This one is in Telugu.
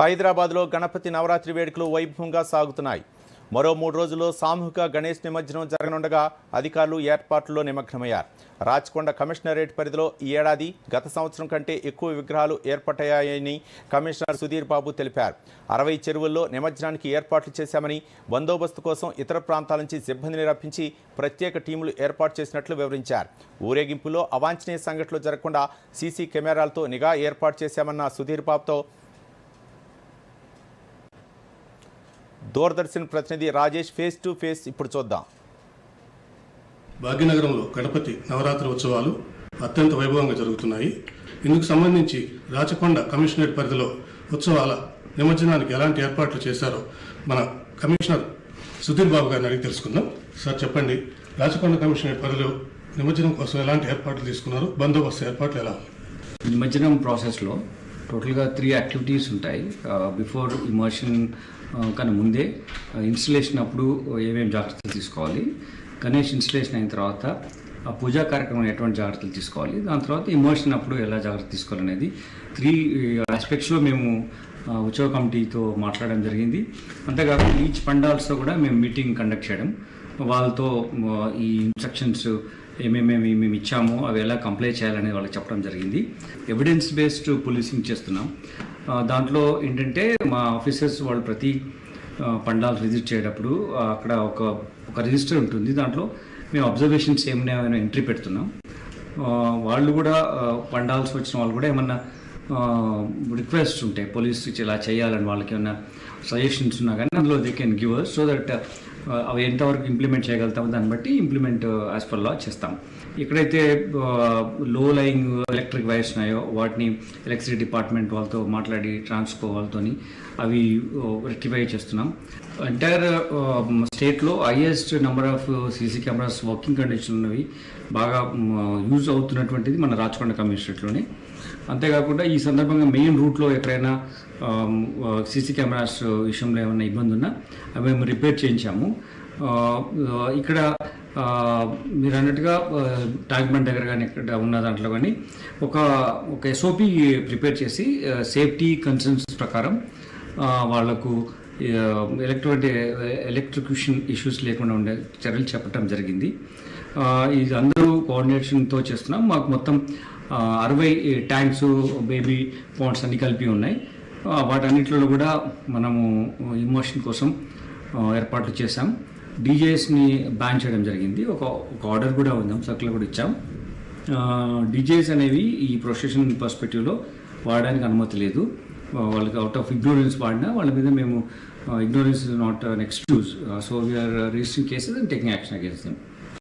హైదరాబాద్లో గణపతి నవరాత్రి వేడుకలు వైభవంగా సాగుతున్నాయి. మరో 3 రోజుల్లో సామూహిక గణేష్ నిమజ్జనం జరగనుండగా అధికారులు ఏర్పాట్లలో నిమగ్నమయ్యారు. రాచకొండ కమిషనరేట్ పరిధిలో ఈ ఏడాది గత సంవత్సరం కంటే ఎక్కువ విగ్రహాలు ఏర్పాటయ్యాయని కమిషనర్ సుధీర్ బాబు తెలిపారు. 60 చెరువుల్లో నిమజ్జనానికి ఏర్పాట్లు చేశామని, బందోబస్తు కోసం ఇతర ప్రాంతాల నుంచి సిబ్బందిని రప్పించి ప్రత్యేక టీములు ఏర్పాటు చేసినట్లు వివరించారు. ఊరేగింపులో అవాంఛనీయ సంఘటనలు జరగకుండా సీసీ కెమెరాలతో నిఘా ఏర్పాటు చేశామన్న సుధీర్ బాబుతో దూరదర్శన్ ప్రతినిధి రాజేష్ ఫేస్ టు ఫేస్ ఇప్పుడు చూద్దాం. భాగ్యనగరంలో గణపతి నవరాత్రి ఉత్సవాలు అత్యంత వైభవంగా జరుగుతున్నాయి. ఇందుకు సంబంధించి రాచకొండ కమిషనరేట్ పరిధిలో ఉత్సవాల నిమజ్జనానికి ఎలాంటి ఏర్పాట్లు చేశారో మన కమిషనర్ సుధీర్ బాబు గారిని అడిగి తెలుసుకుందాం. సార్ చెప్పండి, రాచకొండ కమిషనరేట్ పరిధిలో నిమజ్జనం కోసం ఎలాంటి ఏర్పాట్లు తీసుకున్నారు? బందోబస్తు ఏర్పాట్లు ఎలా? నిమజ్జనం ప్రాసెస్లో టోటల్గా 3 యాక్టివిటీస్ ఉంటాయి. బిఫోర్ ఇమర్షన్ కన్నా ముందే ఇన్స్టలేషన్ అప్పుడు ఏమేమి జాగ్రత్తలు తీసుకోవాలి, గణేష్ ఇన్స్టలేషన్ అయిన తర్వాత ఆ పూజా కార్యక్రమం ఎటువంటి జాగ్రత్తలు తీసుకోవాలి, దాని తర్వాత ఇమర్షన్ అప్పుడు ఎలా జాగ్రత్త తీసుకోవాలనేది 3 ఆస్పెక్ట్స్లో మేము ఉత్సవ కమిటీతో మాట్లాడడం జరిగింది. అంతేకాకుండా ఈచ్ పండాల్స్తో కూడా మేము మీటింగ్ కండక్ట్ చేయడం, వాళ్ళతో ఈ ఇన్స్ట్రక్షన్స్ మేము ఇచ్చామో అవి ఎలా కంప్లై చేయాలని వాళ్ళకి చెప్పడం జరిగింది. ఎవిడెన్స్ బేస్డ్ పోలీసింగ్ చేస్తున్నాం. దాంట్లో ఏంటంటే మా ఆఫీసర్స్ వాళ్ళు ప్రతి పండాల్స్ విజిట్ చేసేటప్పుడు అక్కడ ఒక రిజిస్టర్ ఉంటుంది. దాంట్లో మేము అబ్జర్వేషన్స్ ఏమైనా ఎంట్రీ పెడుతున్నాం. వాళ్ళు కూడా పండాల్స్ వచ్చిన వాళ్ళు కూడా ఏమన్నా రిక్వెస్ట్ ఉంటాయి పోలీస్ ఇలా చేయాలని, వాళ్ళకి ఏమన్నా సజెషన్స్ ఉన్నా కానీ అందులో they can give us, so that అవి ఎంతవరకు ఇంప్లిమెంట్ చేయగలుగుతామో దాన్ని బట్టి ఇంప్లిమెంట్ యాజ్ పర్ లా చేస్తాం. ఎక్కడైతే లో లయింగ్ ఎలక్ట్రిక్ వైర్స్ ఉన్నాయో వాటిని ఎలక్ట్రిసిటీ డిపార్ట్మెంట్ వాళ్ళతో మాట్లాడి ట్రాన్స్కో వాళ్ళతో అవి రెక్టిఫై చేస్తున్నాం. ఎంటైర్ స్టేట్లో highest number of CC cameras working condition ఉన్నవి బాగా యూజ్ అవుతున్నటువంటిది మన రాచకొండ కమిషనరేట్లోనే. అంతేకాకుండా ఈ సందర్భంగా మెయిన్ రూట్లో ఎక్కడైనా సీసీ కెమెరాస్ విషయంలో ఏమైనా ఇబ్బంది ఉన్నా అవి మేము రిపేర్ చేయించాము. ఇక్కడ మీరు అన్నట్టుగా ట్యాంక్ బండ్ దగ్గర కానీ ఇక్కడ ఉన్న దాంట్లో కానీ ఒక ఎస్ఓపి ప్రిపేర్ చేసి సేఫ్టీ కన్సర్న్స్ ప్రకారం వాళ్లకు ఎలక్ట్రిక్యూషన్ ఇష్యూస్ లేకుండా ఉండే చర్యలు చేపట్టడం జరిగింది. ఇది అందరూ కోఆర్డినేషన్తో చేస్తున్నాం. మాకు మొత్తం 60 ట్యాంక్స్, బేబీ పాండ్స్ అన్ని కలిపి ఉన్నాయి. వాటన్నిటిలో కూడా మనము ఇమోషన్ కోసం ఏర్పాట్లు చేశాం. డీజేస్ని బ్యాన్ చేయడం జరిగింది. ఒక ఆర్డర్ కూడా ఉందాం, సర్కులర్ కూడా ఇచ్చాం. డీజేస్ అనేవి ఈ ప్రొసెషన్ పర్స్పెక్టివ్లో వాడడానికి అనుమతి లేదు. వాళ్ళకి అవుట్ ఆఫ్ ఇగ్నోరెన్స్ వాడినా వాళ్ళ మీద మేము ignorance is not an excuse, so we are registering cases and taking action against them.